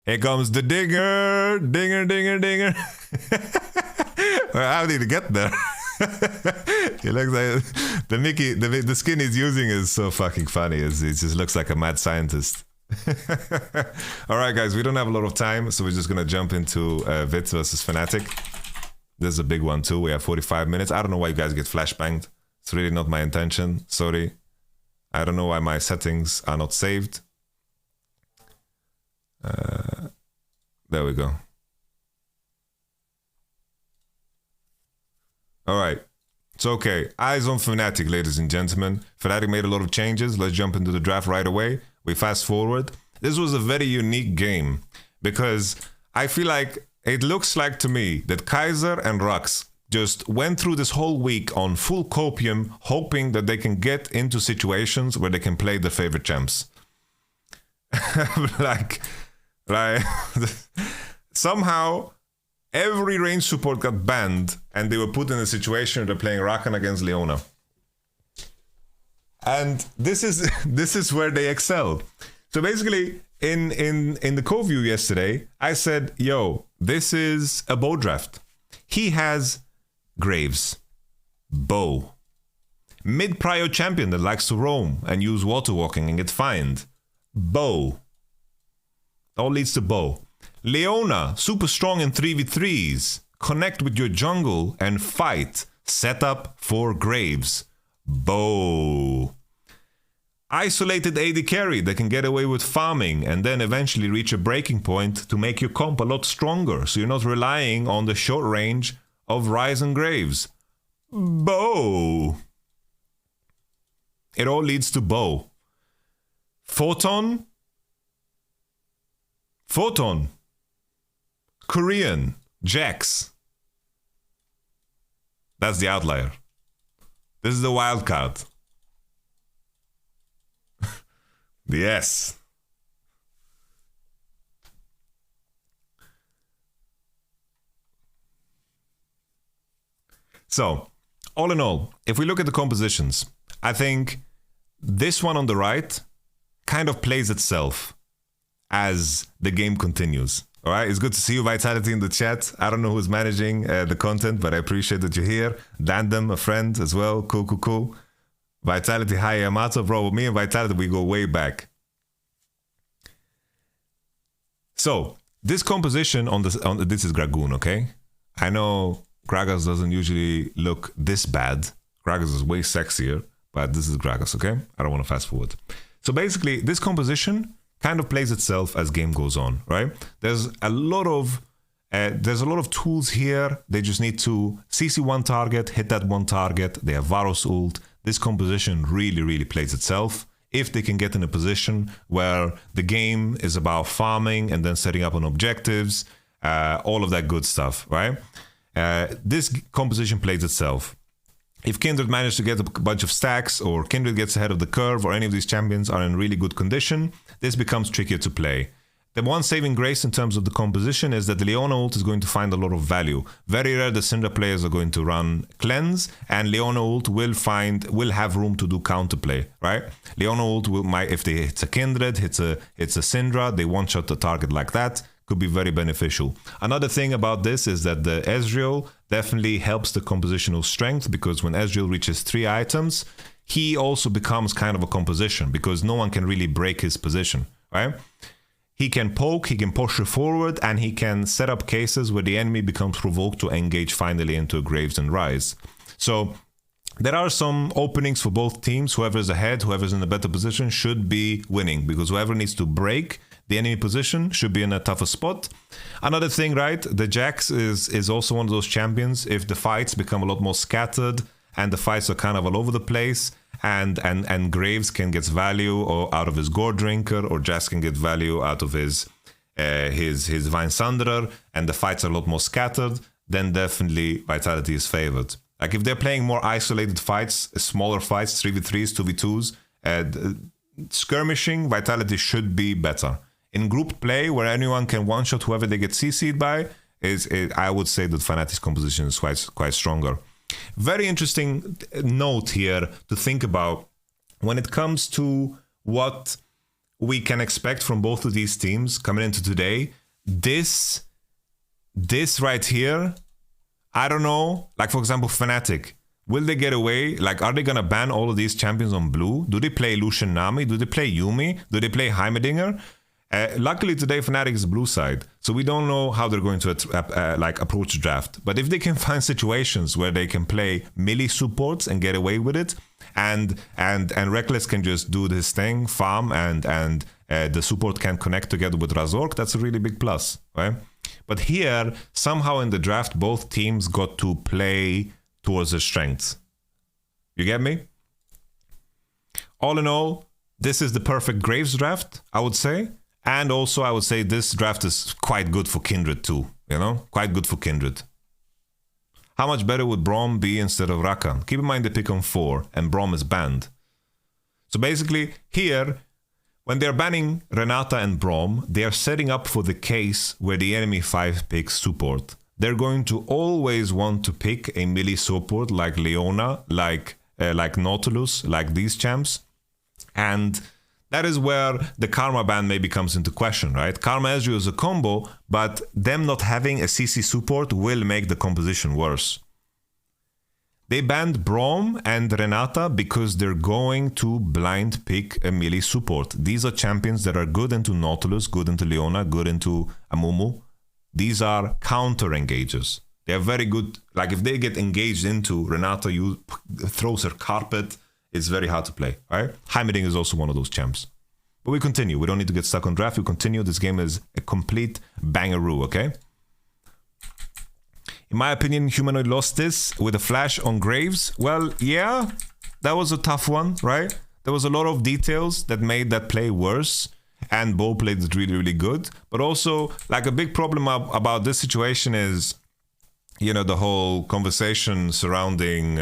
Here comes the dinger, dinger, dinger, dinger. Well, how did he get there? He looks like the skin he's using is so fucking funny. He just looks like a mad scientist. All right, guys, we don't have a lot of time, so we're just gonna jump into Vits versus Fnatic. This is a big one too. We have 45 minutes. I don't know why you guys get flashbanged. It's really not my intention. Sorry. I don't know why my settings are not saved. There we go. All right. It's okay. Eyes on Fnatic, ladies and gentlemen. Fnatic made a lot of changes. Let's jump into the draft right away. We fast forward. This was a very unique game because I feel like it looks like to me that Kaiser and Rux just went through this whole week on full copium, hoping that they can get into situations where they can play their favorite champs. like somehow every range support got banned and they were put in a situation where they're playing Rakan against Leona. And this is where they excel. So basically in the co-view yesterday, I said, yo, this is a bow draft. He has Graves, bow. Mid-prio champion that likes to roam and use water walking and get fined. Bow. All leads to bow. Leona, super strong in 3v3s. Connect with your jungle and fight. Set up for Graves. Bow. Isolated AD carry that can get away with farming and then eventually reach a breaking point to make your comp a lot stronger, so you're not relying on the short range of Ryze and Graves. Bow. It all leads to bow. Photon. Korean. Jax. That's the outlier. This is the wild card. Yes. So, all in all, if we look at the compositions, I think this one on the right kind of plays itself as the game continues. All right, it's good to see you, Vitality, in the chat. I don't know who's managing the content, but I appreciate that you're here. Dandem, a friend as well. Cool. Vitality, hi, Yamato. Bro, with me and Vitality, we go way back. So, this composition on this is Gragoon, okay? I know Gragas doesn't usually look this bad. Gragas is way sexier, but this is Gragas, okay? I don't want to fast forward. So basically, this composition kind of plays itself as game goes on, right? There's a lot of tools here. They just need to CC one target, hit that one target. They have Varus ult. This composition really plays itself if they can get in a position where the game is about farming and then setting up on objectives, all of that good stuff, right? This composition plays itself. If Kindred managed to get a bunch of stacks, or Kindred gets ahead of the curve, or any of these champions are in really good condition, this becomes trickier to play. The one saving grace in terms of the composition is that the Leona ult is going to find a lot of value. Very rare the Syndra players are going to run cleanse, and Leona ult will have room to do counterplay, right? Leona ult if they hit a Kindred, hits a Syndra, they one-shot the target like that, could be very beneficial. Another thing about this is that the Ezreal definitely helps the compositional strength, because when Ezreal reaches 3 items, he also becomes kind of a composition, because no one can really break his position, right? He can poke, he can push you forward, and he can set up cases where the enemy becomes provoked to engage finally into Graves and Ryze. So there are some openings for both teams. Whoever's ahead, whoever's in a better position should be winning, because whoever needs to break the enemy position should be in a tougher spot. Another thing, right, the Jax is also one of those champions. If the fights become a lot more scattered and the fights are kind of all over the place, and Graves can get value or out of his Gore Drinker, or Jax can get value out of his Vine Sunderer, and the fights are a lot more scattered, then definitely Vitality is favored. Like if they're playing more isolated fights, smaller fights, 3v3s, 2v2s, skirmishing, Vitality should be better. In group play, where anyone can one-shot whoever they get CC'd by, I would say that Fnatic's composition is quite stronger. Very interesting note here to think about when it comes to what we can expect from both of these teams coming into today. This right here, I don't know. Like, for example, Fnatic. Will they get away? Like, are they going to ban all of these champions on blue? Do they play Lucian Nami? Do they play Yuumi? Do they play Heimerdinger? Luckily today, Fnatic is blue side. So we don't know how they're going to like approach the draft. But if they can find situations where they can play melee supports and get away with it, and Reckless can just do this thing, farm, and the support can connect together with Razork, that's a really big plus, right? But here, somehow in the draft, both teams got to play towards their strengths. You get me? All in all, this is the perfect Graves draft, I would say. And also, I would say this draft is quite good for Kindred too, you know? Quite good for Kindred. How much better would Braum be instead of Rakan? Keep in mind they pick on 4 and Braum is banned. So basically, here, when they're banning Renata and Braum, they are setting up for the case where the enemy 5 picks support. They're going to always want to pick a melee support like Leona, like Nautilus, like these champs. And that is where the Karma ban maybe comes into question, right? Karma Ezreal is a combo, but them not having a CC support will make the composition worse. They banned Braum and Renata because they're going to blind pick a melee support. These are champions that are good into Nautilus, good into Leona, good into Amumu. These are counter engagers. They are very good. Like if they get engaged into Renata, you throws her carpet. It's very hard to play, right? Heimerdinger is also one of those champs. But we continue. We don't need to get stuck on draft. We continue. This game is a complete bangaroo, okay? In my opinion, Humanoid lost this with a flash on Graves. Well, yeah, that was a tough one, right? There was a lot of details that made that play worse. And Bo played it really, really good. But also, like a big problem about this situation is, you know, the whole conversation surrounding...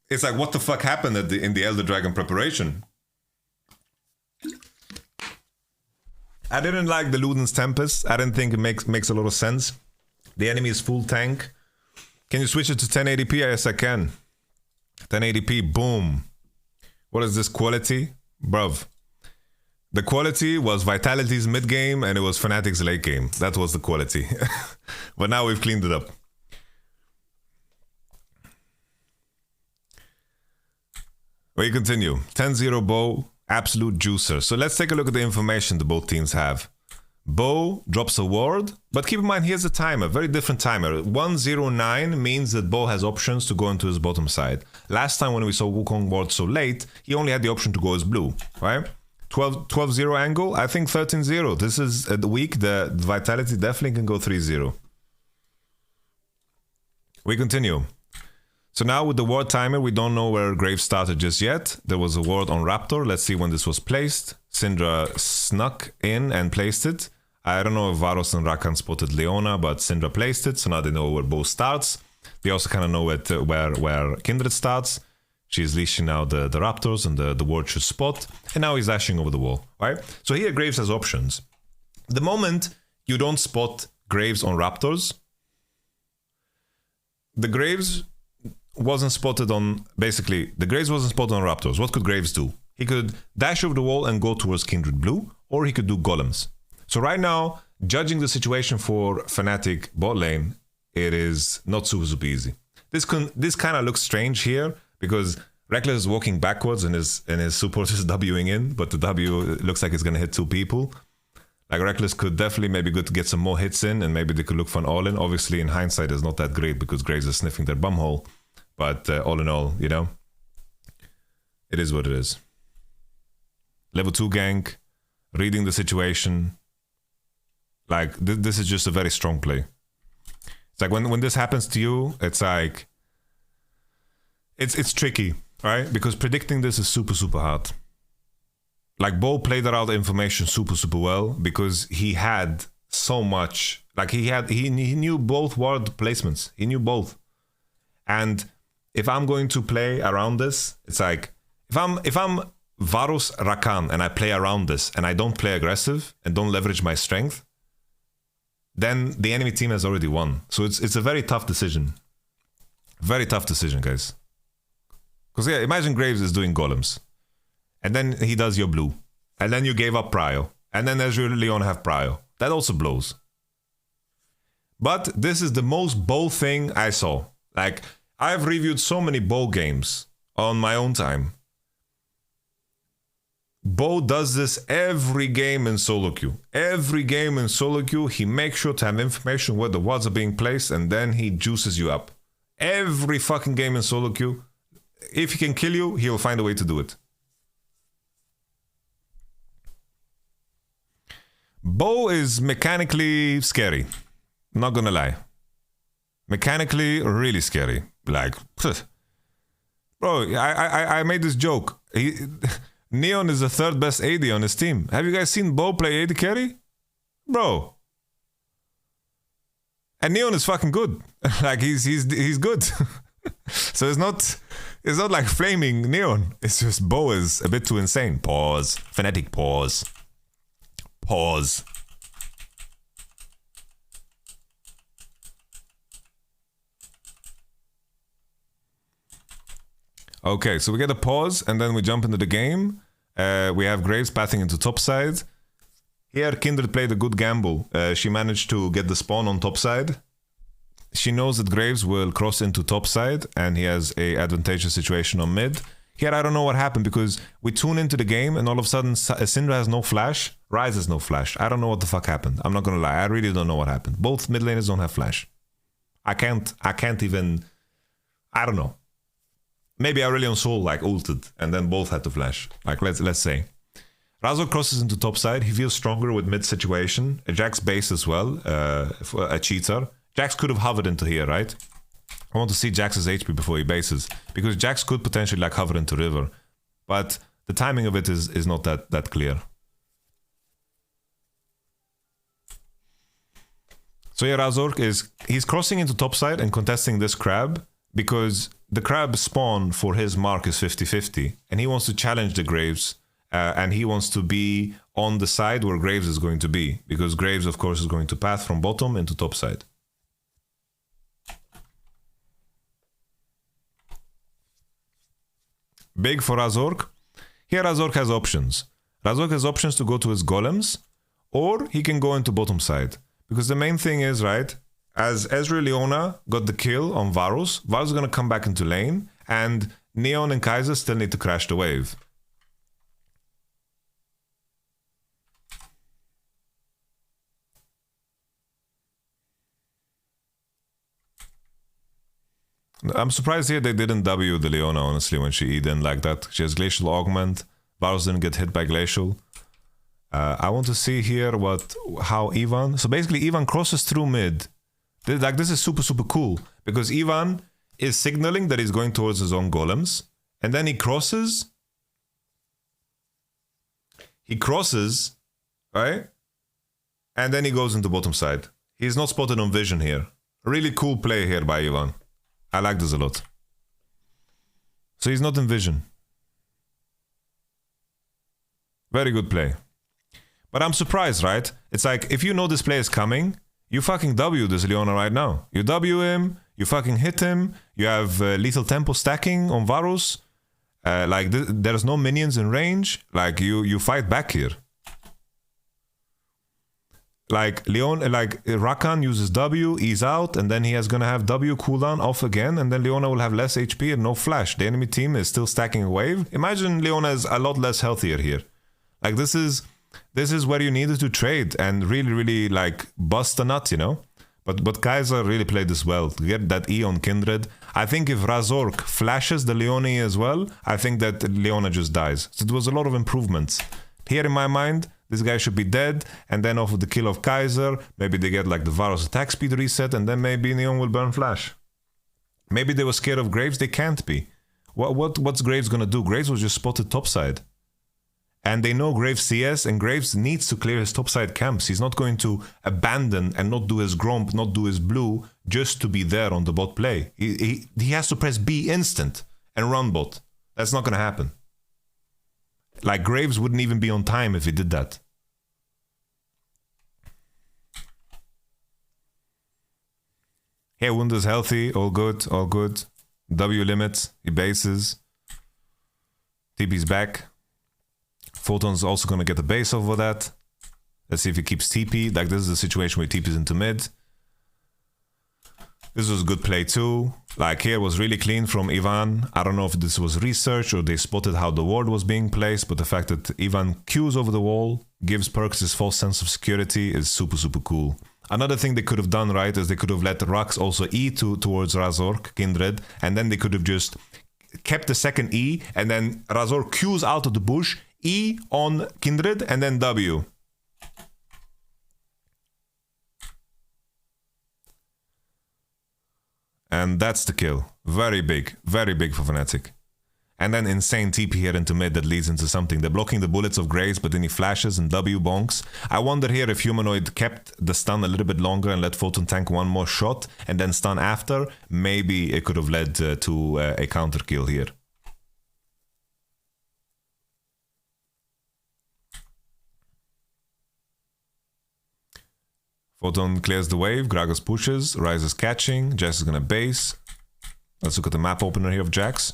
it's like, what the fuck happened in the Elder Dragon preparation? I didn't like the Luden's Tempest. I didn't think it makes a lot of sense. The enemy is full tank. Can you switch it to 1080p? Yes, I can. 1080p, boom. What is this quality? Bruv. The quality was Vitality's mid game and it was Fnatic's late game. That was the quality. But now we've cleaned it up. We continue. 10-0 Bo, absolute juicer. So let's take a look at the information that both teams have. Bo drops a ward, but keep in mind here's a timer, very different timer. 109 means that Bo has options to go into his bottom side. Last time when we saw Wukong ward so late, he only had the option to go as blue, right? 12-0 angle, I think 13-0. This is the week, the Vitality definitely can go 3-0. We continue. So now with the ward timer, we don't know where Graves started just yet. There was a ward on Raptor. Let's see when this was placed. Syndra snuck in and placed it. I don't know if Varus and Rakan spotted Leona, but Syndra placed it. So now they know where Bo starts. They also kind of know where Kindred starts. She's leashing now the Raptors and the ward should spot. And now he's dashing over the wall, right? So here Graves has options. The moment you don't spot Graves on Raptors, the Graves wasn't spotted on, basically, the Graves wasn't spotted on Raptors. What could Graves do? He could dash over the wall and go towards Kindred Blue, or he could do Golems. So right now, judging the situation for Fnatic bot lane, it is not super easy. This kind of looks strange here, because Reckless is walking backwards and his support is Wing in, but the W looks like it's going to hit 2 people. Like Reckless could definitely maybe good to get some more hits in, and maybe they could look for an all-in. Obviously, in hindsight, it's not that great because Graves is sniffing their bumhole. But all in all, you know, it is what it is. Level 2 gank, reading the situation. Like, this is just a very strong play. It's like when this happens to you, it's like... It's tricky, right? Because predicting this is super hard. Like, Bo played around the information super well because he had so much... Like, he knew both ward placements. He knew both. And... if I'm going to play around this, it's like, if I'm Varus Rakan and I play around this and I don't play aggressive and don't leverage my strength, then the enemy team has already won. So it's a very tough decision. Very tough decision, guys. Because yeah, imagine Graves is doing Golems. And then he does your blue. And then you gave up prio. And then Ezreal and Leona have prio. That also blows. But this is the most bow thing I saw. Like, I've reviewed so many bow games on my own time. Bo does this every game in solo queue. Every game in solo queue, he makes sure to have information where the wards are being placed, and then he juices you up. Every fucking game in solo queue. If he can kill you, he'll find a way to do it. Bo is mechanically scary. Not gonna lie. Mechanically, really scary. Like, bro, I made this joke. Neon is the third best AD on his team. Have you guys seen Bo play AD carry? Bro. And Neon is fucking good. Like, he's good. So it's not like flaming Neon. It's just Bo is a bit too insane. Pause. Fnatic, pause. Pause. Okay, so we get a pause, and then we jump into the game. We have Graves pathing into top side. Here, Kindred played a good gamble. She managed to get the spawn on top side. She knows that Graves will cross into top side, and he has a advantageous situation on mid. Here, I don't know what happened, because we tune into the game, and all of a sudden, Syndra has no flash, Ryze has no flash. I don't know what the fuck happened. I'm not gonna lie, I really don't know what happened. Both mid laners don't have flash. I can't even... I don't know. Maybe Aurelion Sol like ulted and then both had to flash. Like let's say. Razor crosses into top side. He feels stronger with mid situation. Jax base as well. A cheater. Jax could have hovered into here, right? I want to see Jax's HP before he bases. Because Jax could potentially like hover into river. But the timing of it is not that clear. So yeah, Razork he's crossing into top side and contesting this crab. Because the crab spawn for his mark is 50-50. And he wants to challenge the Graves. And he wants to be on the side where Graves is going to be. Because Graves, of course, is going to path from bottom into top side. Big for Razork. Here Razork has options. Razork has options to go to his golems. Or he can go into bottom side. Because the main thing is, right... As Ezreal Leona got the kill on Varus, Varus is going to come back into lane, and Neon and Kaiser still need to crash the wave. I'm surprised here they didn't W the Leona, honestly, when she Eden like that. She has Glacial Augment, Varus didn't get hit by Glacial. I want to see here how Ivan... So basically Ivan crosses through mid. Like, this is super cool, because Ivan is signaling that he's going towards his own golems, and then he crosses, right? And then he goes into bottom side. He's not spotted on vision here. Really cool play here by Ivan. I like this a lot. So he's not in vision. Very good play. But I'm surprised, right? It's like, if you know this play is coming... You fucking W this Leona right now. You W him, you fucking hit him, you have lethal tempo stacking on Varus. There's no minions in range. Like, you fight back here. Like, Rakan uses W, ease out, and then he is gonna have W cooldown off again, and then Leona will have less HP and no flash. The enemy team is still stacking a wave. Imagine Leona is a lot less healthier here. Like, this is where you needed to trade and really like bust a nut, you know. But Kaiser really played this well to get that E on Kindred. I think if Razork flashes the Leona as well, I think that Leona just dies. So it was a lot of improvements. Here in my mind, this guy should be dead, and then off of the kill of Kaiser, maybe they get like the Varus attack speed reset, and then maybe Neon will burn flash. Maybe they were scared of Graves. They can't be. What's Graves gonna do? Graves was just spotted topside. And they know Graves CS, and Graves needs to clear his topside camps. He's not going to abandon and not do his Gromp, not do his blue, just to be there on the bot play. He has to press B instant and run bot. That's not going to happen. Like, Graves wouldn't even be on time if he did that. Hey, Wunder's healthy, all good, all good. W limits, he bases. TP's back. Photon's also going to get the base over that. Let's see if he keeps TP. Like, this is a situation where he TP's into mid. This was a good play too. Like, here was really clean from Ivan. I don't know if this was research or they spotted how the ward was being placed, but the fact that Ivan queues over the wall, gives Perkz his false sense of security is super, super cool. Another thing they could have done right is they could have let Rux also E towards Razork, Kindred, and then they could have just kept the second E, and then Razork queues out of the bush, E on Kindred, and then W. And that's the kill. Very big for Fnatic. And then insane TP here into mid that leads into something. They're blocking the bullets of Graves, but then he flashes and W bonks. I wonder here if Humanoid kept the stun a little bit longer and let Photon tank one more shot and then stun after. Maybe it could have led to a counter kill here. Photon clears the wave, Gragas pushes, Ryze is catching, Jax is gonna base. Let's look at the map opener here of Jax.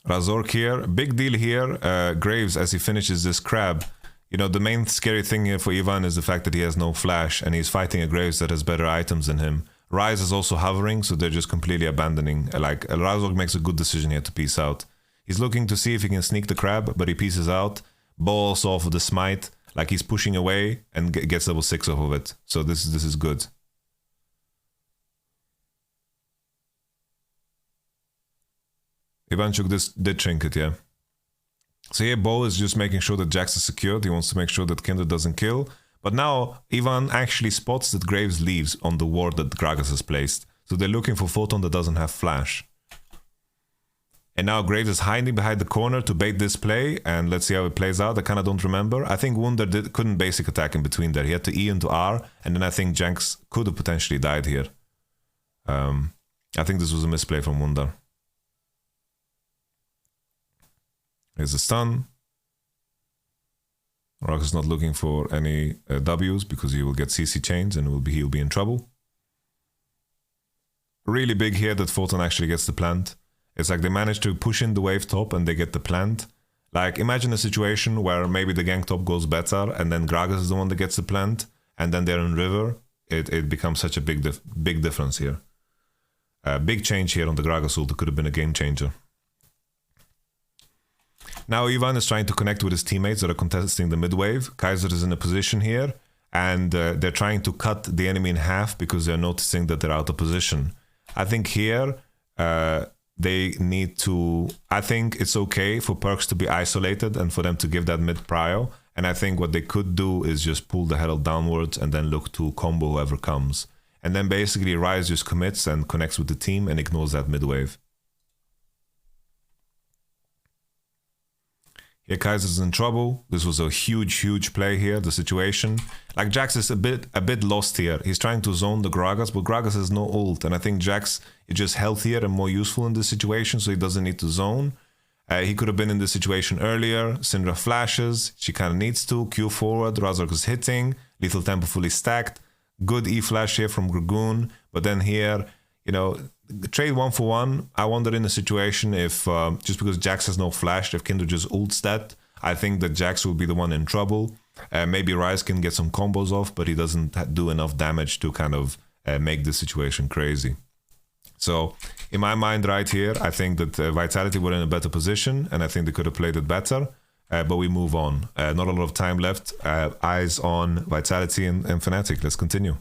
Razork here, big deal here, Graves as he finishes this crab. You know, the main scary thing here for Ivan is the fact that he has no flash and he's fighting a Graves that has better items than him. Ryze is also hovering, so they're just completely abandoning. Like, Razork makes a good decision here to peace out. He's looking to see if he can sneak the crab, but he pieces out. Balls off of the smite, like he's pushing away and gets level 6 off of it. So this is good. Ivanchuk did trinket, yeah. So here Bo is just making sure that Jax is secured. He wants to make sure that Kindred doesn't kill. But now Ivan actually spots that Graves leaves on the ward that Gragas has placed. So they're looking for Photon that doesn't have flash. And now Graves is hiding behind the corner to bait this play, and let's see how it plays out. I kind of don't remember. I think Wunder couldn't basic attack in between there. He had to E into R, and then I think Jax could have potentially died here. I think this was a misplay from Wunder. Here's the stun. Rock is not looking for any W's because he will get CC chains and he'll be in trouble. Really big here that Photon actually gets the plant. It's like they manage to push in the wave top and they get the plant. Like, imagine a situation where maybe the gank top goes better and then Gragas is the one that gets the plant and then they're in river. It becomes such a big difference here. Big change here on the Gragas ult. It could have been a game changer. Now Ivan is trying to connect with his teammates that are contesting the mid wave. Kaiser is in a position here and they're trying to cut the enemy in half because they're noticing that they're out of position. I think here they need to... I think it's okay for Perkz to be isolated and for them to give that mid prio. And I think what they could do is just pull the Herald downwards and then look to combo whoever comes. And then basically Ryze just commits and connects with the team and ignores that mid wave. Here Kaiser's in trouble. This was a huge play here, the situation. Like, Jax is a bit lost here. He's trying to zone the Gragas, but Gragas has no ult. And I think Jax is just healthier and more useful in this situation, so he doesn't need to zone. He could have been in this situation earlier. Syndra flashes. She kind of needs to. Q forward. Razork is hitting. Lethal Tempo fully stacked. Good E-flash here from Dragoon. But then here, you know, trade 1-for-1. I wonder in a situation if, just because Jax has no flash, if Kindred just ults that, I think that Jax will be the one in trouble. Maybe Ryze can get some combos off, but he doesn't do enough damage to kind of make the situation crazy. So, in my mind right here, I think that Vitality were in a better position, and I think they could have played it better. But we move on. Not a lot of time left. Eyes on Vitality and Fnatic. Let's continue.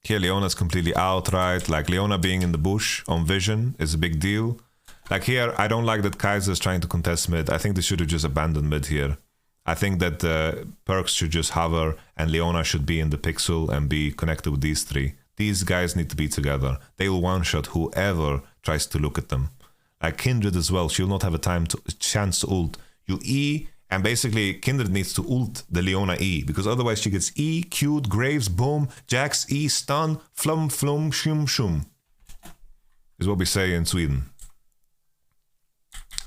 Here, Leona's completely out, right? Like, Leona being in the bush on vision is a big deal. Like, here, I don't like that Kaiser is trying to contest mid. I think they should have just abandoned mid here. I think that Perkz should just hover and Leona should be in the pixel and be connected with these three. These guys need to be together. They will one-shot whoever tries to look at them. Like Kindred as well, she'll not have a chance to ult. You E, and basically Kindred needs to ult the Leona E, because otherwise she gets E, Q'd, Graves, boom, Jax, E, stun, flum, flum, shum, shum. Is what we say in Sweden.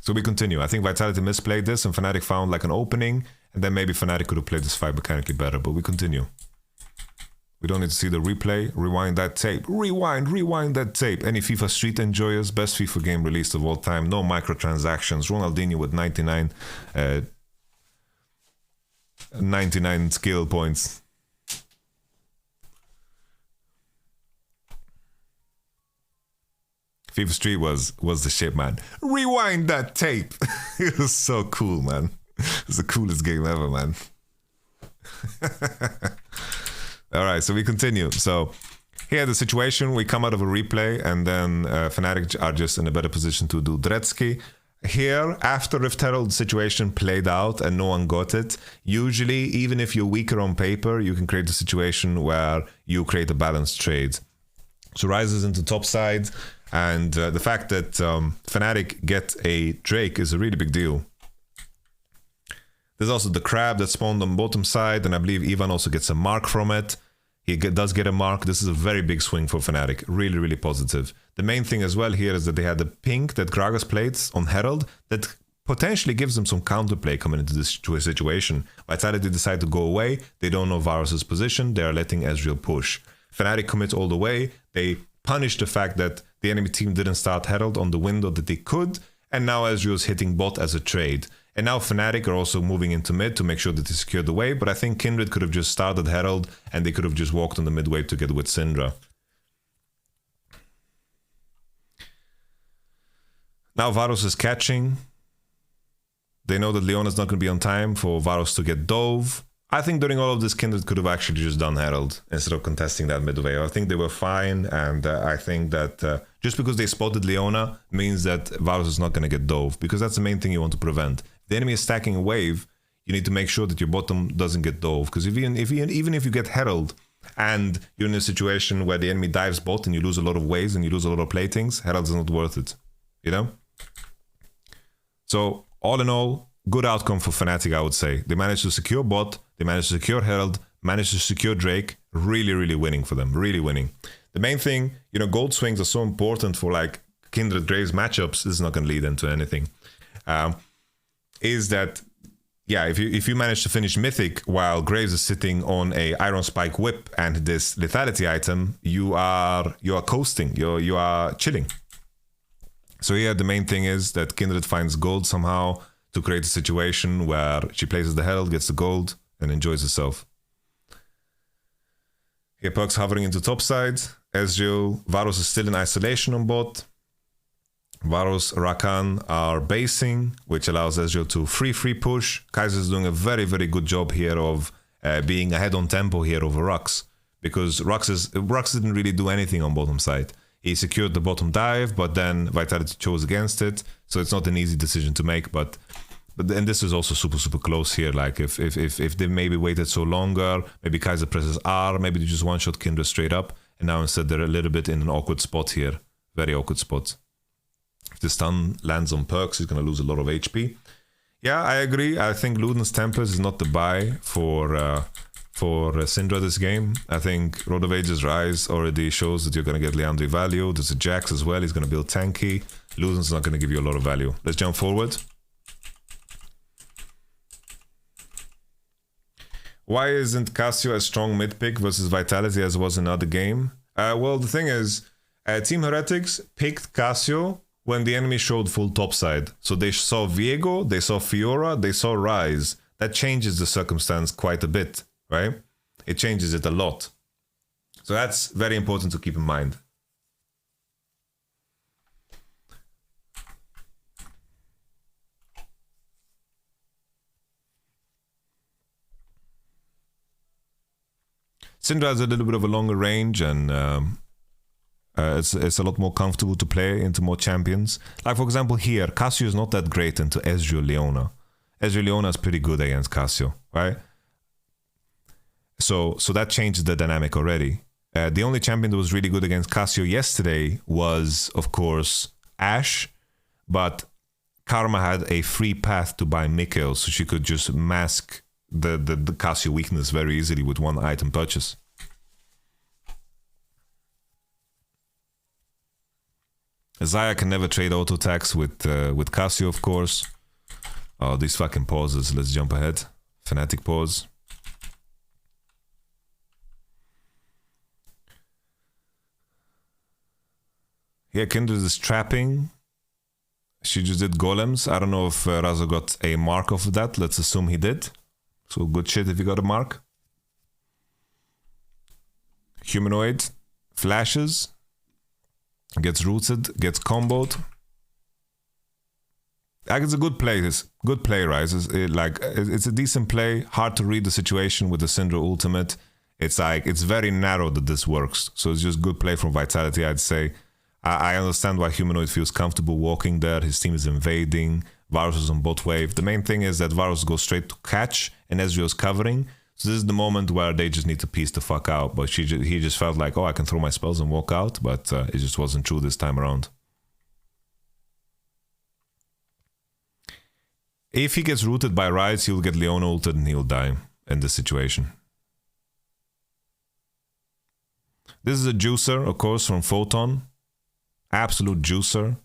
So we continue. I think Vitality misplayed this and Fnatic found like an opening, and then maybe Fnatic could have played this fight mechanically better, but we continue. We don't need to see the replay. Rewind that tape. Rewind that tape. Any FIFA Street enjoyers? Best FIFA game released of all time. No microtransactions. Ronaldinho with 99 skill points. FIFA Street was the shit, man. Rewind that tape. It was so cool, man. It's the coolest game ever, man. All right, so we continue. So here the situation, we come out of a replay and then Fnatic are just in a better position to do Dretzky. Here, after Rift Herald situation played out and no one got it, usually, even if you're weaker on paper, you can create a situation where you create a balanced trade. So rises into top side, and the fact that Fnatic get a Drake is a really big deal. There's also the crab that spawned on bottom side, and I believe Ivan also gets a mark from it. He does get a mark. This is a very big swing for Fnatic. Really, really positive. The main thing as well here is that they had the pink that Gragas played on Herald that potentially gives them some counterplay coming into this situation. Vitality decide to go away. They don't know Varus's position. They are letting Ezreal push. Fnatic commit all the way. They punish the fact that the enemy team didn't start Herald on the window that they could. And now Ezreal's hitting bot as a trade. And now Fnatic are also moving into mid to make sure that they secure the wave, but I think Kindred could have just started Herald and they could have just walked on the mid wave together with Syndra. Now Varus is catching. They know that Leona's not going to be on time for Varus to get dove. I think during all of this, Kindred could have actually just done Herald instead of contesting that mid wave. I think they were fine, and I think that just because they spotted Leona means that Varus is not going to get dove, because that's the main thing you want to prevent. If the enemy is stacking a wave, you need to make sure that your bottom doesn't get dove, because even if you get Herald and you're in a situation where the enemy dives bot and you lose a lot of waves and you lose a lot of playthings, Herald is not worth it, you know? So all in all, good outcome for Fnatic, I would say. They managed to secure bot, they managed to secure Herald, managed to secure Drake. Really, really winning for them. Really winning. The main thing, you know, gold swings are so important for like Kindred Graves matchups. This is not going to lead into anything. Is that, yeah, if you manage to finish Mythic while Graves is sitting on a Iron Spike Whip and this lethality item, you are coasting. You are chilling. So yeah, the main thing is that Kindred finds gold somehow to create a situation where she places the Herald, gets the gold, and enjoys herself. Here Perks hovering into top side. Ezreal, Varus is still in isolation on bot. Varus, Rakan are basing, which allows Ezreal to free push. Kaiser is doing a very, very good job here of being ahead on tempo here over Rux, because Rux didn't really do anything on bottom side. He secured the bottom dive, but then Vitality chose against it, so it's not an easy decision to make. But and this is also super close here. Like if they maybe waited so longer, maybe Kaiser presses R, maybe they just one shot Kindred straight up, and now instead they're a little bit in an awkward spot here, very awkward spot. If the stun lands on Perks, he's gonna lose a lot of HP. Yeah, I agree. I think Luden's Tempest is not the buy for Syndra this game. I think Road of Ages Rise already shows that you're going to get Leandri value. There's a Jax as well. He's going to build tanky. Luden's not going to give you a lot of value. Let's jump forward. Why isn't Cassio a strong mid pick versus Vitality as was in another game? Well, the thing is, Team Heretics picked Cassio when the enemy showed full topside. So they saw Viego, they saw Fiora, they saw Rise. That changes the circumstance quite a bit. Right? It changes it a lot. So that's very important to keep in mind. Syndra has a little bit of a longer range, and it's a lot more comfortable to play into more champions. Like for example here, Cassio is not that great into Ezreal Leona. Ezreal Leona is pretty good against Cassio, right? So that changes the dynamic already. The only champion that was really good against Cassio yesterday was, of course, Ashe, but Karma had a free path to buy Mikyx, so she could just mask the Cassio weakness very easily with one item purchase. Xayah can never trade auto attacks with Cassio, of course. Oh, these fucking pauses. Let's jump ahead. Fnatic pause. Here, Kindred is trapping. She just did golems. I don't know if Razo got a mark of that. Let's assume he did. So good shit if he got a mark. Humanoid flashes. Gets rooted. Gets comboed. Like, it's a good play. It's good play, right? It's a decent play. Hard to read the situation with the Syndra ultimate. It's like, it's very narrow that this works. So it's just good play from Vitality, I'd say. I understand why Humanoid feels comfortable walking there. His team is invading. Varus is on bot wave. The main thing is that Varus goes straight to catch and Ezreal's covering. So this is the moment where they just need to piece the fuck out. But he just felt like, oh, I can throw my spells and walk out. But it just wasn't true this time around. If he gets rooted by Riot, he'll get Leona ulted and he'll die in this situation. This is a juicer, of course, from Photon. Absolute juicer.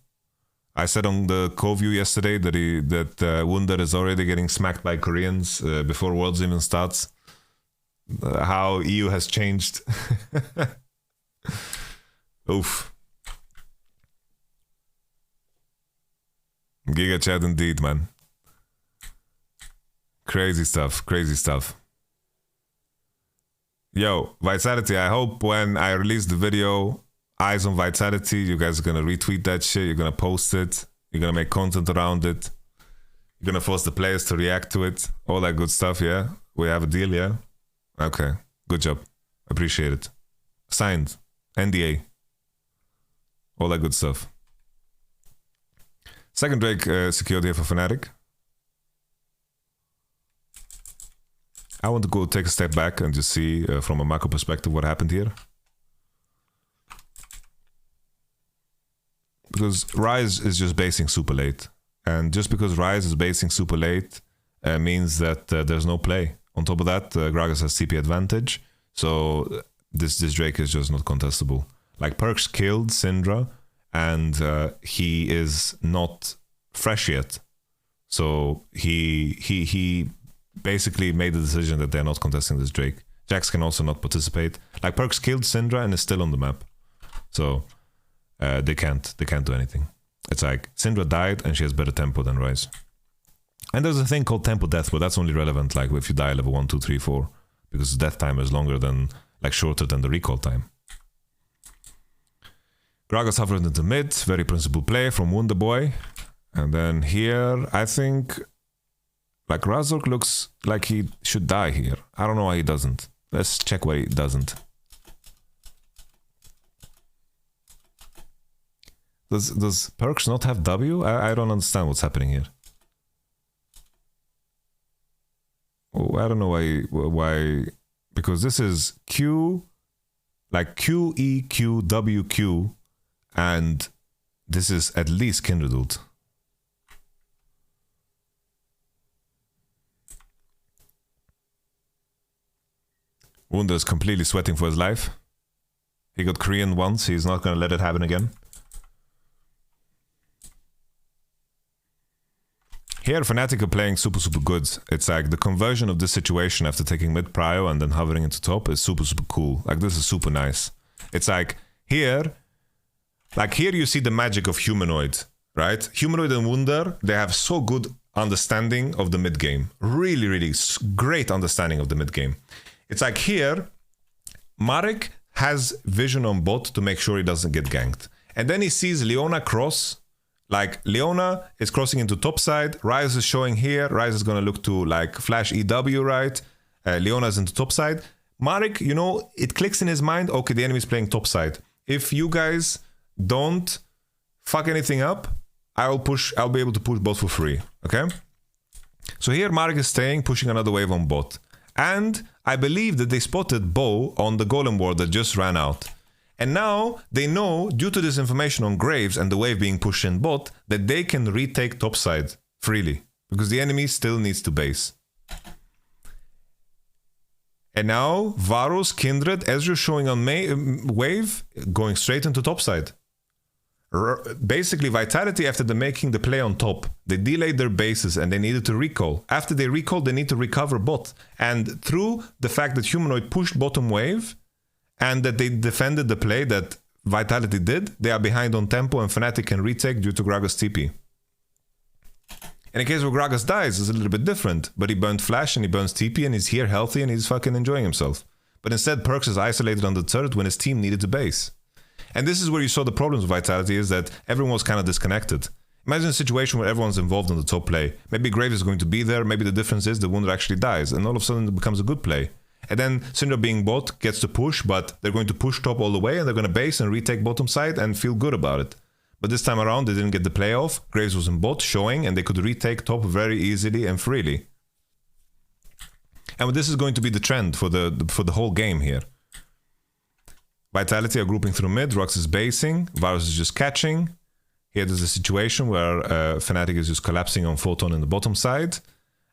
I said on the co-view yesterday that Wunder is already getting smacked by Koreans before Worlds even starts. How EU has changed. Oof. Giga chat indeed, man. Crazy stuff, crazy stuff. Yo, Vitality, I hope when I release the video, Eyes on Vitality, you guys are gonna retweet that shit, you're gonna post it, you're gonna make content around it, you're gonna force the players to react to it, all that good stuff, yeah? We have a deal, yeah? Okay, good job. Appreciate it. Signed. NDA. All that good stuff. Second Drake secured here for Fnatic. I want to go take a step back and just see from a macro perspective what happened here. Because Rise is just basing super late. And just because Rise is basing super late means that there's no play. On top of that, Gragas has CP advantage. So this Drake is just not contestable. Like, Perks killed Syndra and he is not fresh yet. So he basically made the decision that they're not contesting this Drake. Jax can also not participate. Like, Perks killed Syndra and is still on the map. So they can't do anything. It's like Syndra died and she has better tempo than Rise. And there's a thing called tempo death, but that's only relevant like if you die level 1, 2, 3, 4, because death time is longer than, like, shorter than the recall time. Gragas hovered into mid, very principled play from Wonder Boy. And then here, I think, like, Razork looks like he should die here. I don't know why he doesn't. Let's check why he doesn't. Does Perks not have W? I don't understand what's happening here. Oh, I don't know why, because this is Q, like Q, E, Q, W, Q, and this is at least Kindred ult. Wunder is completely sweating for his life. He got Korean once, he's not gonna let it happen again. Here, Fnatic are playing super good. It's like the conversion of this situation after taking mid prio and then hovering into top is super cool. Like, this is super nice. It's like here you see the magic of Humanoid, right? Humanoid and Wunder, they have so good understanding of the mid game. Really great understanding of the mid game. It's like here, Marek has vision on bot to make sure he doesn't get ganked. And then he sees Leona cross. Like, Leona is crossing into top side. Ryze is showing here. Ryze is going to look to, like, flash EW, right? Leona is into top side. Marek, you know, it clicks in his mind, okay, the enemy is playing top side. If you guys don't fuck anything up, I'll be able to push bot for free, okay? So here Marek is staying, pushing another wave on bot. And I believe that they spotted Bo on the golem ward that just ran out. And now they know, due to this information on Graves and the wave being pushed in bot, that they can retake topside freely. Because the enemy still needs to base. And now Varus, Kindred, Ezreal showing on wave, going straight into topside. Basically, Vitality, after the making the play on top, they delayed their bases and they needed to recall. After they recall, they need to recover bot. And through the fact that Humanoid pushed bottom wave, and that they defended the play that Vitality did, they are behind on tempo and Fnatic can retake due to Gragas TP. In a case where Gragas dies, it's a little bit different, but he burned Flash and he burns TP and he's here healthy and he's fucking enjoying himself. But instead, Perkz is isolated on the turret when his team needed to base. And this is where you saw the problems with Vitality, is that everyone was kind of disconnected. Imagine a situation where everyone's involved in the top play. Maybe Graves is going to be there, maybe the difference is the Wunder actually dies, and all of a sudden it becomes a good play. And then Syndra being bot gets to push, but they're going to push top all the way and they're going to base and retake bottom side and feel good about it. But this time around they didn't get the play off, Graves was in bot showing and they could retake top very easily and freely. And this is going to be the trend for the whole game here. Vitality are grouping through mid, Rux is basing, Varus is just catching. Here there's a situation where Fnatic is just collapsing on Photon in the bottom side.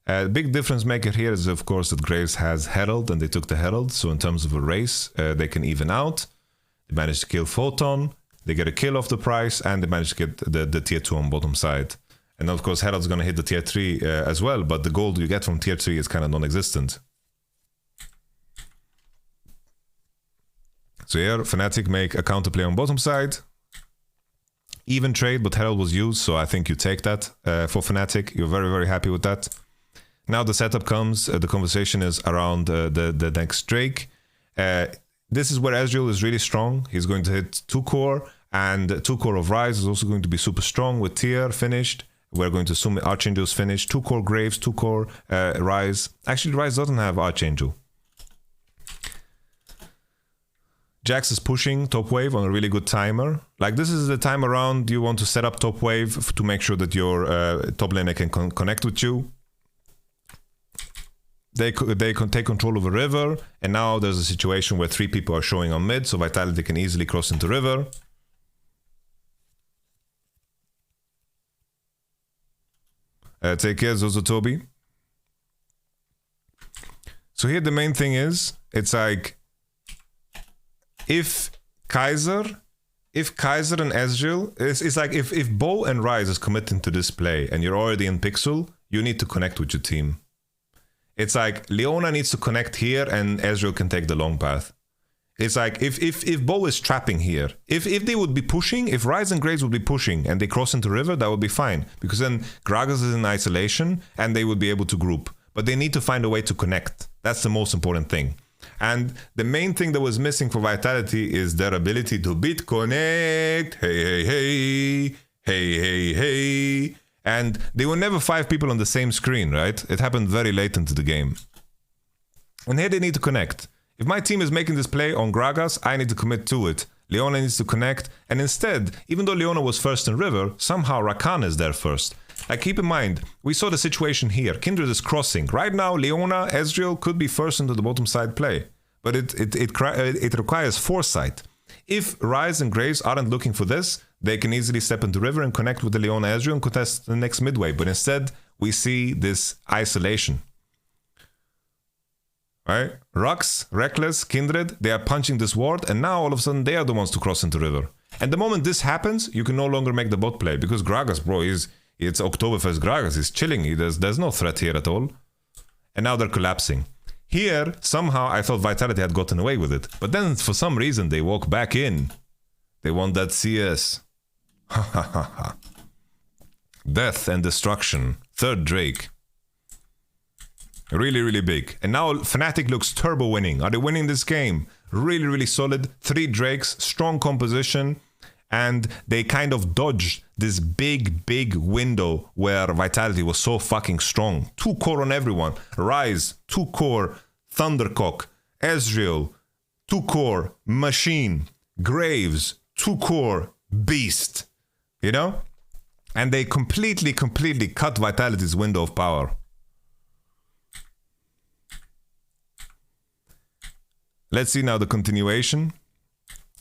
The big difference maker here is of course that Graves has Herald and they took the Herald, so in terms of a race they can even out. They managed to kill Photon, they get a kill off the price, and they managed to get the tier 2 on bottom side. And of course Herald's gonna hit the tier 3 as well, but the gold you get from tier 3 is kind of non-existent. So here Fnatic make a counterplay on bottom side. Even trade, but Herald was used, so I think you take that for Fnatic. You're very, very happy with that. Now the setup comes, the conversation is around the next Drake. This is where Ezreal is really strong. He's going to hit 2 core, and 2 core of Rise is also going to be super strong with tier finished. We're going to assume Archangel is finished. 2 core Graves, 2 core Rise. Actually, Rise doesn't have Archangel. Jax is pushing top wave on a really good timer. Like, this is the time around you want to set up top wave to make sure that your top laner can connect with you. They can take control of a river, and now there's a situation where 3 people are showing on mid, so Vitality can easily cross into river. Take care, Zozotobi. So here the main thing is, it's like, if Kaiser and Ezreal, it's like if Bo and Rise is committing to this play and you're already in Pixel, you need to connect with your team. It's like Leona needs to connect here and Ezreal can take the long path. It's like if Bo is trapping here, if they would be pushing, if Rise and Graves would be pushing and they cross into river, that would be fine. Because then Gragas is in isolation and they would be able to group. But they need to find a way to connect. That's the most important thing. And the main thing that was missing for Vitality is their ability to bit connect. Hey, hey, hey. Hey, hey, hey. And they were never 5 people on the same screen, right? It happened very late into the game. And here they need to connect. If my team is making this play on Gragas, I need to commit to it. Leona needs to connect. And instead, even though Leona was first in river, somehow Rakan is there first. Like, keep in mind, we saw the situation here. Kindred is crossing. Right now, Leona, Ezreal could be first into the bottom side play. But it requires foresight. If Rise and Graves aren't looking for this, they can easily step into river and connect with the Leona Ezreal and contest the next midway. But instead, we see this isolation. Right? Rux, Reckless, Kindred, they are punching this ward, and now all of a sudden they are the ones to cross into river. And the moment this happens, you can no longer make the bot play, because Gragas, bro, it's Oktoberfest Gragas, he's chilling, there's no threat here at all. And now they're collapsing. Here, somehow, I thought Vitality had gotten away with it. But then, for some reason, they walk back in. They want that CS. Ha ha ha ha. Death and destruction. 3rd Drake. Really, really big. And now Fnatic looks turbo winning. Are they winning this game? Really, really solid. 3 Drakes, strong composition. And they kind of dodged this big window where Vitality was so fucking strong. 2 core on everyone. Rise, 2 core, Thundercock. Ezreal, 2 core, Machine. Graves, 2 core, Beast. You know? And they completely cut Vitality's window of power. Let's see now the continuation.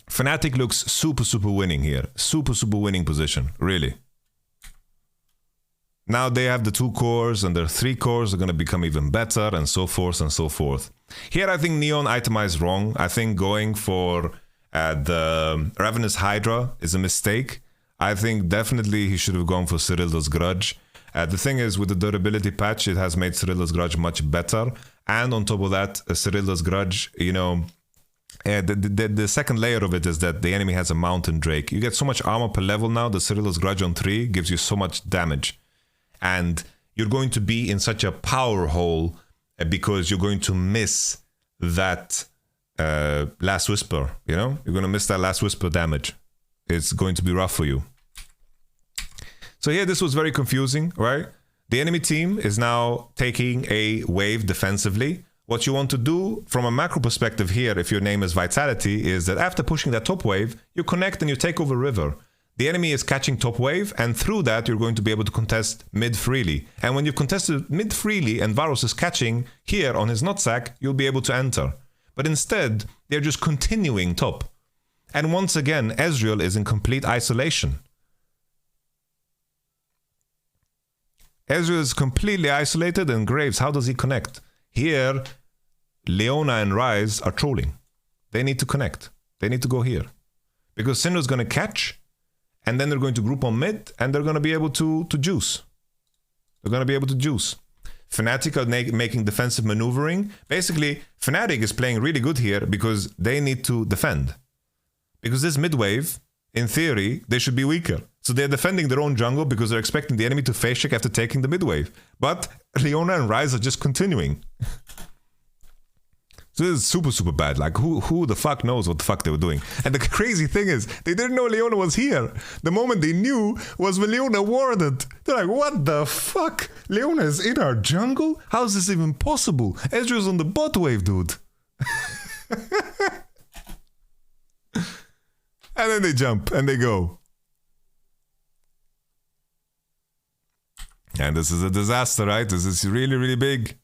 Fnatic looks super winning here. Super winning position, really. Now they have the 2 cores and their 3 cores are going to become even better, and so forth and so forth. Here I think Neon itemized wrong. I think going for the Ravenous Hydra is a mistake. I think definitely he should have gone for Cyrilla's Grudge. The thing is, with the durability patch, it has made Cyrilla's Grudge much better. And on top of that, Cyrilla's Grudge, you know, The second layer of it is that the enemy has a Mountain Drake. You get so much armor per level now. The Cyril's Grudge on 3 gives you so much damage. And you're going to be in such a power hole because you're going to miss that Last Whisper, you know? You're going to miss that Last Whisper damage. It's going to be rough for you. So here, this was very confusing, right? The enemy team is now taking a wave defensively. What you want to do from a macro perspective here, if your name is Vitality, is that after pushing that top wave, you connect and you take over river. The enemy is catching top wave, and through that, you're going to be able to contest mid freely. And when you've contested mid freely and Varus is catching here on his nutsack, you'll be able to enter. But instead, they're just continuing top. And once again, Ezreal is in complete isolation. Ezreal is completely isolated, and Graves, how does he connect? Here, Leona and Ryze are trolling. They need to connect. They need to go here. Because Syndra's going to catch, and then they're going to group on mid, and they're going to be able to juice. They're going to be able to juice. Fnatic are making defensive maneuvering. Basically, Fnatic is playing really good here because they need to defend. Because this mid wave, in theory, they should be weaker. So they're defending their own jungle because they're expecting the enemy to face check after taking the mid wave. But Leona and Ryze are just continuing. So this is super, super bad. Like, who the fuck knows what the fuck they were doing? And the crazy thing is, they didn't know Leona was here. The moment they knew was when Leona warded. They're like, what the fuck? Leona is in our jungle? How is this even possible? Ezreal's on the bot wave, dude. And then they jump and they go. And this is a disaster, right? This is really, really big.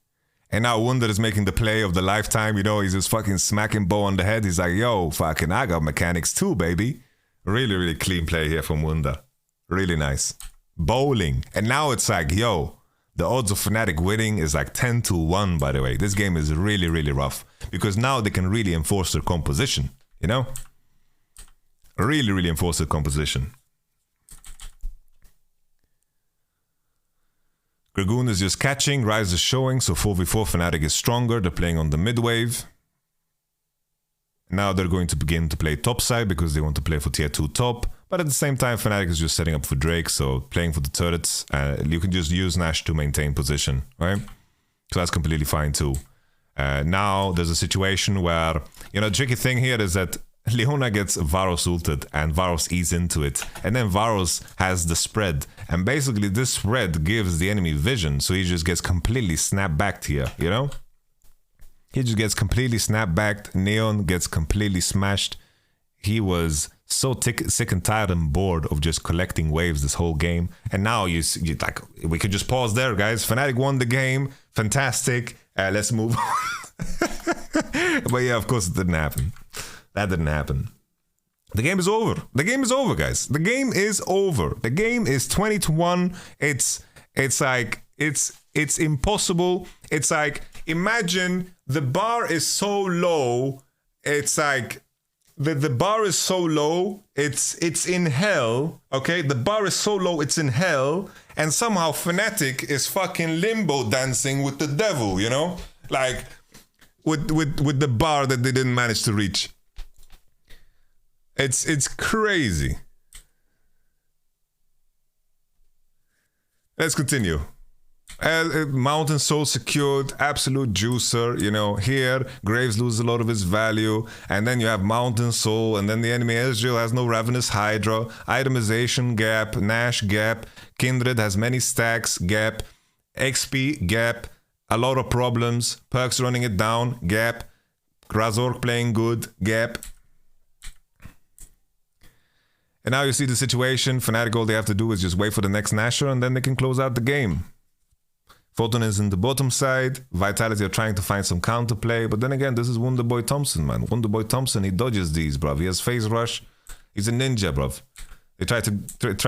And now Wunder is making the play of the lifetime. You know, he's just fucking smacking Bo on the head. He's like, yo, fucking, I got mechanics too, baby. Really, really clean play here from Wunder. Really nice. Bowling. And now it's like, yo, the odds of Fnatic winning is like 10-1, by the way. This game is really, really rough. Because now they can really enforce their composition, you know? Really, really enforce their composition. Dragoon is just catching, Ryze is showing, so 4v4 Fnatic is stronger, they're playing on the mid wave. Now they're going to begin to play top side because they want to play for tier 2 top, but at the same time Fnatic is just setting up for Drake, so playing for the turrets, you can just use Nash to maintain position, right? So that's completely fine too. Now there's a situation where, you know, the tricky thing here is that Leona gets Varus ulted and Varus eats into it, and then Varus has the spread, and basically this spread gives the enemy vision, so he just gets completely snap backed here, you know? He just gets completely snap backed. Neon gets completely smashed. He was so sick and tired and bored of just collecting waves this whole game, and now you like, we could just pause there, guys. Fnatic won the game, fantastic. Let's move on. But yeah, of course it didn't happen. That didn't happen. The game is over. The game is over, guys. The game is over. The game is 20-1. It's like, it's impossible. It's like, imagine the bar is so low. It's like, the bar is so low. It's in hell. Okay, the bar is so low. It's in hell, and somehow Fnatic is fucking limbo dancing with the devil. You know, like with the bar that they didn't manage to reach. It's crazy. Let's continue. Mountain Soul secured, absolute juicer, you know. Here, Graves loses a lot of his value, and then you have Mountain Soul, and then the enemy Ezreal has no Ravenous Hydra, itemization gap, Nash gap, Kindred has many stacks gap, XP gap, a lot of problems, Perks running it down gap, Razork playing good gap. And now you see the situation. Fnatic, all they have to do is just wait for the next Nasher, and then they can close out the game. Photon is in the bottom side. Vitality are trying to find some counterplay. But then again, this is Wonderboy Thompson, man. Wonderboy Thompson, he dodges these, bruv. He has phase rush. He's a ninja, bruv. They try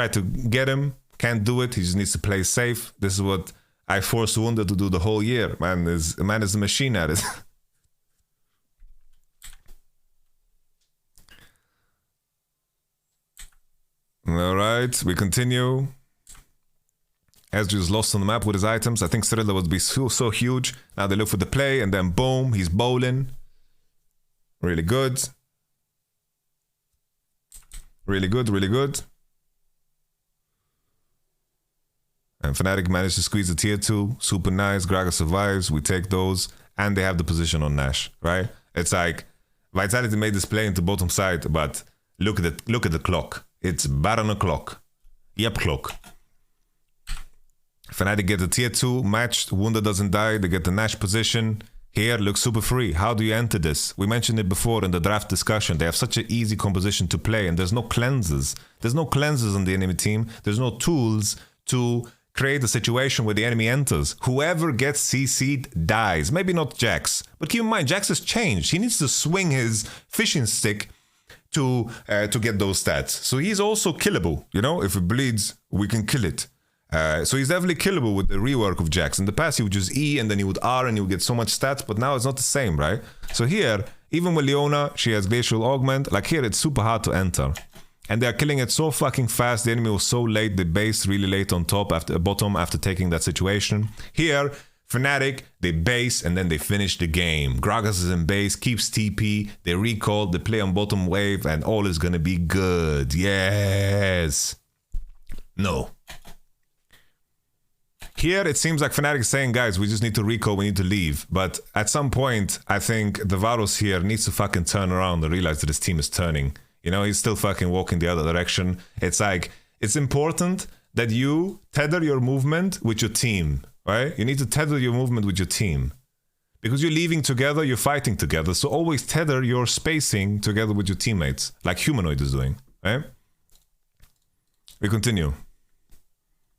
to get him. Can't do it. He just needs to play safe. This is what I forced Wonder to do the whole year. Man is a machine at it. Alright, we continue. Ezreal is lost on the map with his items. I think Cyrilla would be so huge. Now they look for the play, and then boom, he's bowling. Really good. Really good, really good. And Fnatic managed to squeeze the tier 2. Super nice. Gragas survives. We take those. And they have the position on Nash, right? It's like Vitality made this play into bottom side, but look at the clock. It's Baron o'clock. Yep, clock. Fnatic get the tier 2 matched. Wunder doesn't die. They get the Nash position. Here looks super free. How do you enter this? We mentioned it before in the draft discussion. They have such an easy composition to play, and there's no cleanses. There's no cleanses on the enemy team. There's no tools to create a situation where the enemy enters. Whoever gets CC'd dies. Maybe not Jax, but keep in mind, Jax has changed. He needs to swing his fishing stick to get those stats. So he's also killable. You know, if it bleeds, we can kill it. So he's definitely killable with the rework of Jax. In the past, he would just E and then he would R and he would get so much stats, but now it's not the same, right? So here, even with Leona, she has Glacial Augment. Like here, it's super hard to enter. And they're killing it so fucking fast. The enemy was so late. They based really late on top after bottom after taking that situation. Here, Fnatic, they base and then they finish the game. Gragas is in base, keeps TP. They recall, they play on bottom wave, and all is gonna be good. Yes. No. Here, it seems like Fnatic is saying, guys, we just need to recall, we need to leave. But at some point, I think the Varus here needs to fucking turn around and realize that his team is turning. You know, he's still fucking walking the other direction. It's like, it's important that you tether your movement with your team, right? You need to tether your movement with your team. Because you're leaving together, you're fighting together. So always tether your spacing together with your teammates, like Humanoid is doing, right? We continue.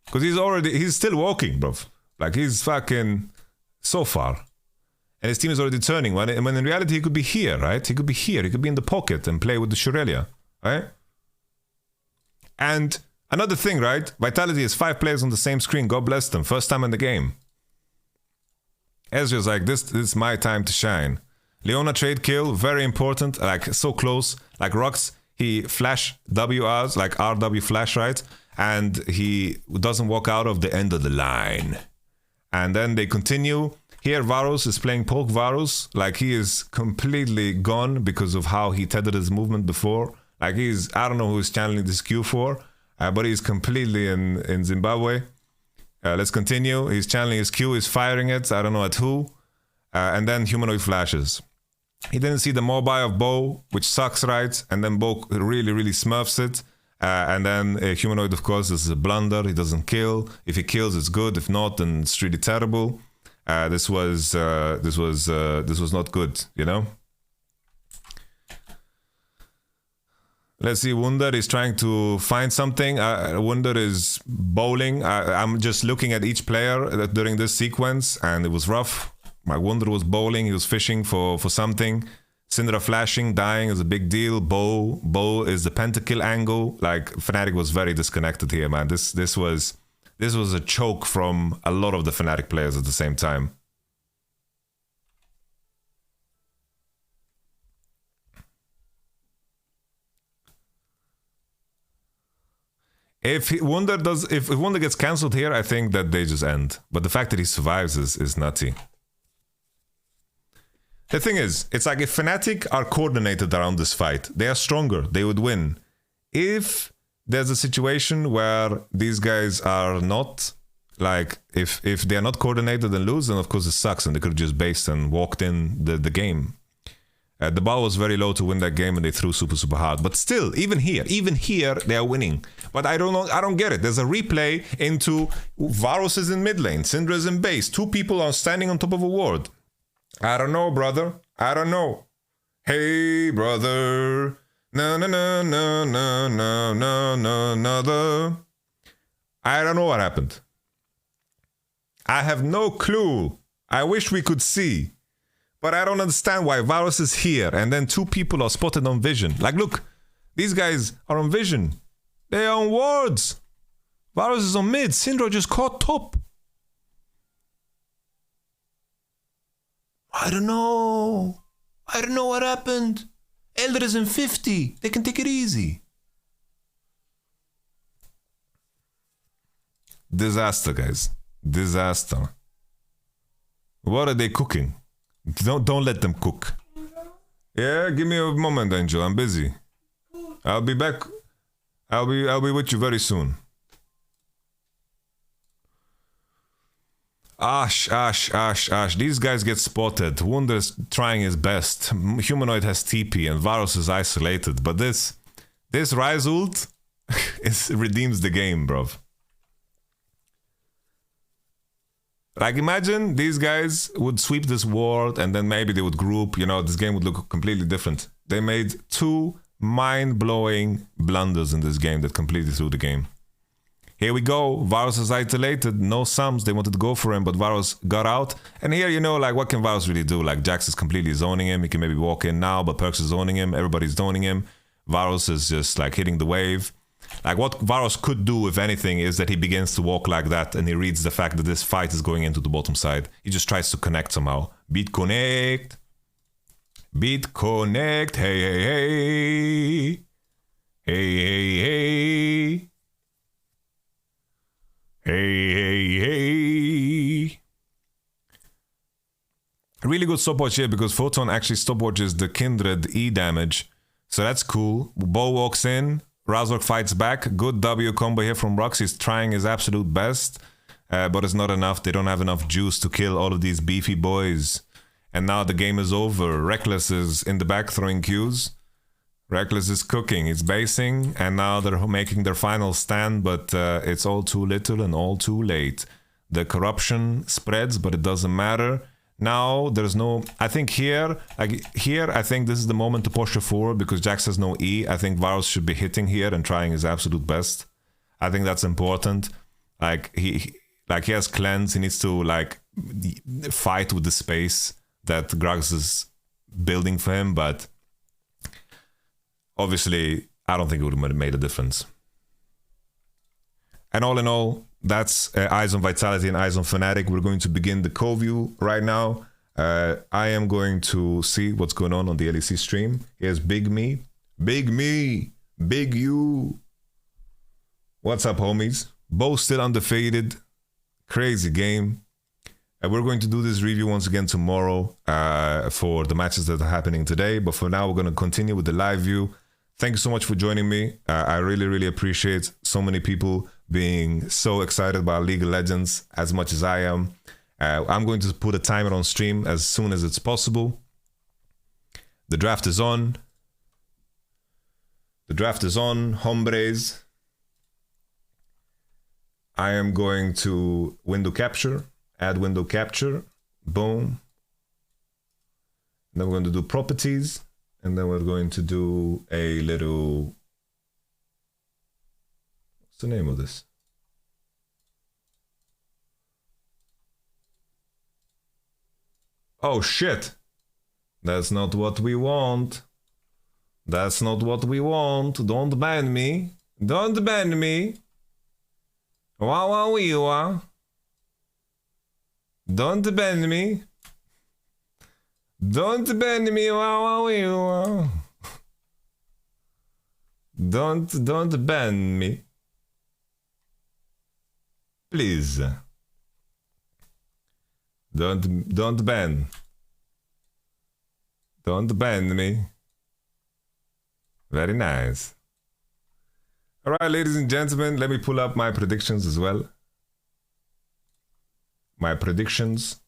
Because he's still walking, bro. Like, he's fucking so far. And his team is already turning. When in reality, he could be here, right? He could be here. He could be in the pocket and play with the Shurelia, right? And another thing, right? Vitality has 5 players on the same screen. God bless them. First time in the game. Ezreal's like, this is my time to shine. Leona trade kill, very important. Like, so close. Like, Rox, he flash WRs, like RW flash, right? And he doesn't walk out of the end of the line. And then they continue. Here, Varus is playing Poke Varus. Like, he is completely gone because of how he tethered his movement before. Like, I don't know who he's channeling this Q for, but he's completely in Zimbabwe. Let's continue. He's channeling his Q, he's firing it. I don't know at who. And then Humanoid flashes. He didn't see the mobile of Bo, which sucks, right? And then Bo really, really smurfs it. And then Humanoid, of course, this is a blunder. He doesn't kill. If he kills, it's good. If not, then it's really terrible. This was not good, you know. Let's see. Wunder is trying to find something. Wunder is bowling. I'm just looking at each player during this sequence, and it was rough. My Wunder was bowling. He was fishing for something. Syndra flashing, dying is a big deal. Bow is the pentakill angle. Like, Fnatic was very disconnected here, man. This was a choke from a lot of the Fnatic players at the same time. If Wunder gets cancelled here, I think that they just end. But the fact that he survives is nutty. The thing is, it's like if Fnatic are coordinated around this fight, they are stronger, they would win. If there's a situation where these guys are not, like, if they are not coordinated and lose, then of course it sucks and they could have just based and walked in the game. The bar was very low to win that game and they threw super hard. But still, even here, they are winning. But I don't get it. There's a replay into Varus is in mid lane, Syndra is in base, 2 people are standing on top of a ward. I don't know, brother. I don't know. Hey, brother. No. I don't know what happened. I have no clue. I wish we could see. But I don't understand why Varus is here and then 2 people are spotted on vision. Like, look, these guys are on vision. They are on wards. Varus is on mid. Syndra just caught top. I don't know. I don't know what happened. Elder is in 50. They can take it easy. Disaster, guys. Disaster. What are they cooking? Don't let them cook. Yeah, give me a moment, Angel. I'm busy. I'll be back. I'll be with you very soon. Ash. These guys get spotted. Wunder's trying his best. Humanoid has TP and Varus is isolated. But this Rise ult redeems the game, bro. Like, imagine these guys would sweep this world and then maybe they would group, you know, this game would look completely different. They made 2 mind-blowing blunders in this game that completely threw the game. Here we go, Varus is isolated, no sums, they wanted to go for him, but Varus got out. And here, you know, like, what can Varus really do? Like, Jax is completely zoning him, he can maybe walk in now, but Perkz is zoning him, everybody's zoning him. Varus is just, like, hitting the wave. Like, what Varus could do, if anything, is that he begins to walk like that and he reads the fact that this fight is going into the bottom side. He just tries to connect somehow. Beat connect. Beat connect. Hey, hey, hey. Hey, hey, hey. Hey, hey, hey. Really good stopwatch here because Photon actually stopwatches the Kindred E damage. So that's cool. Bo walks in. Razork fights back. Good W combo here from Rux. He's trying his absolute best, but it's not enough. They don't have enough juice to kill all of these beefy boys. And now the game is over. Reckless is in the back throwing Qs. Reckless is cooking. He's basing, and now they're making their final stand, but it's all too little and all too late. The corruption spreads, but it doesn't matter. Now there's no, I think here, I think this is the moment to push forward because Jax has no E. I think Varus should be hitting here and trying his absolute best. I think that's important. Like he has cleanse. He needs to like fight with the space that Gragas is building for him. But obviously, I don't think it would have made a difference. And all in all, that's Eyes on Vitality and Eyes on Fnatic. We're going to begin the co-view right now. I am going to see what's going on the LEC stream. Here's Big Me. Big Me. Big You. What's up, homies? Both still undefeated. Crazy game. We're going to do this review once again tomorrow for the matches that are happening today. But for now, we're going to continue with the live view. Thank you so much for joining me. I really, really appreciate so many people being so excited about League of Legends as much as I am. I'm going to put a timer on stream as soon as it's possible. The draft is on. The draft is on, hombres. I am going to window capture, add window capture, boom. Then we're going to do properties, and then we're going to do a little, what's the name of this? Oh shit, that's not what we want. That's not what we want. Don't ban me. Don't ban me. Wow, wow, wee, wow. Don't ban me. Don't ban me. Wow, wow, wee, wow. Don't ban me. Please. Don't ban. Don't ban me. Very nice. All right, ladies and gentlemen, let me pull up my predictions as well. My predictions